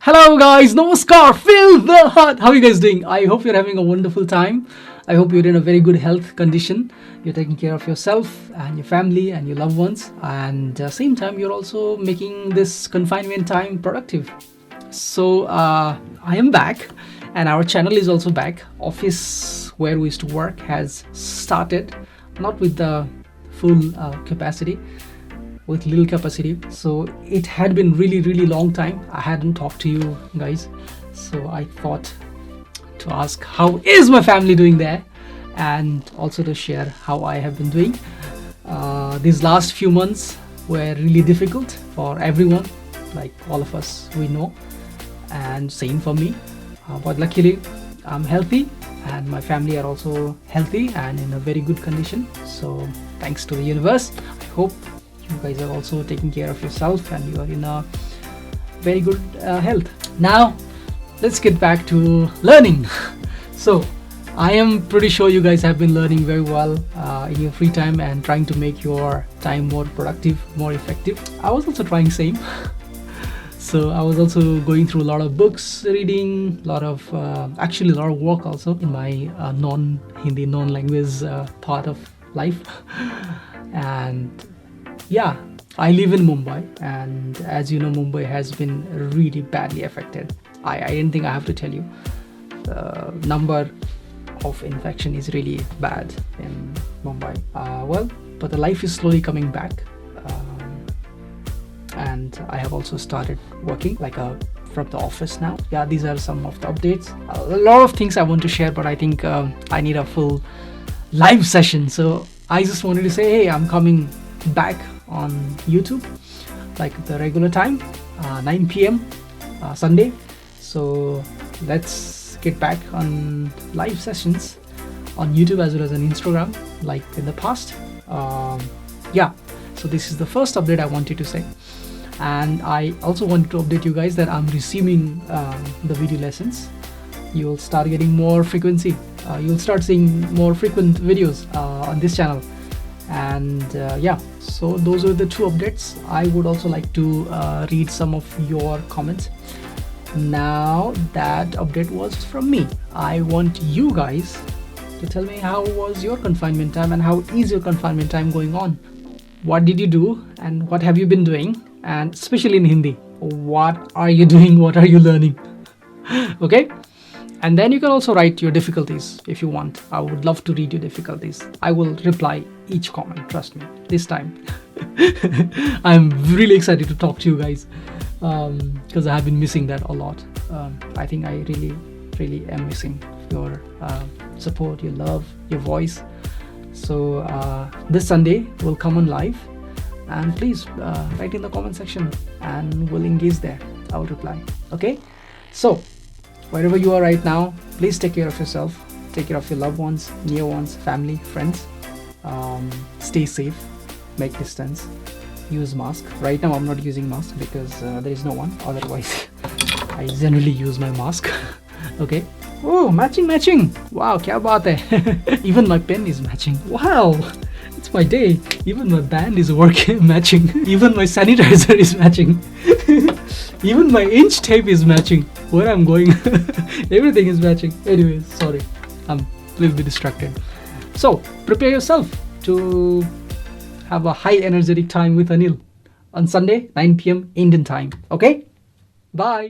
Hello guys, namaskar, feel the heart. How are you guys doing? I hope you're having a wonderful time. I hope you're in a very good health condition. You're taking care of yourself and your family and your loved ones, and same time you're also making this confinement time productive. So I am back, and our channel is also back. Office where we used to work has started, not with the full capacity, with little capacity. So it had been really long time I hadn't talked to you guys. So I thought to ask how is my family doing there, and also to share how I have been doing. These last few months were really difficult for everyone, like all of us we know, and same for me. But luckily I'm healthy, and my family are also healthy and in a very good condition. So thanks to the universe. I hope you guys are also taking care of yourself and you are in a very good health. Now let's get back to learning. So I am pretty sure you guys have been learning very well in your free time and trying to make your time more productive, more effective. I was also trying same. So I was also going through a lot of books, reading a lot of actually a lot of work also in my non-Hindi, non-language part of life. And yeah, I live in Mumbai, and as you know, Mumbai has been really badly affected. I didn't think I have to tell you. The number of infection is really bad in Mumbai. But the life is slowly coming back. And I have also started working from the office now. Yeah, these are some of the updates. A lot of things I want to share, but I think I need a full live session. So I just wanted to say, hey, I'm coming back on YouTube like the regular time, 9 p.m. Sunday. So let's get back on live sessions on YouTube as well as on Instagram like in the past. Yeah, so this is the first update I wanted to say. And I also wanted to update you guys that I'm resuming the video lessons. You'll start getting more frequency. You'll start seeing more frequent videos on this channel. And yeah, so those are the two updates. I would also like to read some of your comments. Now that update was from me, I want you guys to tell me how was your confinement time and how is your confinement time going on. What did you do and what have you been doing? And especially in Hindi, what are you doing? What are you learning? Okay. And then you can also write your difficulties if you want. I would love to read your difficulties. I will reply each comment, trust me, this time. I'm really excited to talk to you guys because I have been missing that a lot. I think I really am missing your support, your love, your voice. So this Sunday we'll come on live, and please write in the comment section and we'll engage there. I will reply. Okay, so wherever you are right now, please take care of yourself, take care of your loved ones, near ones, family, friends. Stay safe, make distance, use mask. Right now I'm not using mask because there is no one, otherwise I generally use my mask. Okay. Oh, matching. Wow, kya baat hai. Even my pen is matching. Wow, it's my day. Even my band is working matching. Even my sanitizer is matching. Even my inch tape is matching. Where I'm going, everything is matching. Anyways, sorry, I'm a little bit distracted. So prepare yourself to have a high energetic time with Anil on Sunday, 9 p.m. Indian time. Okay, bye.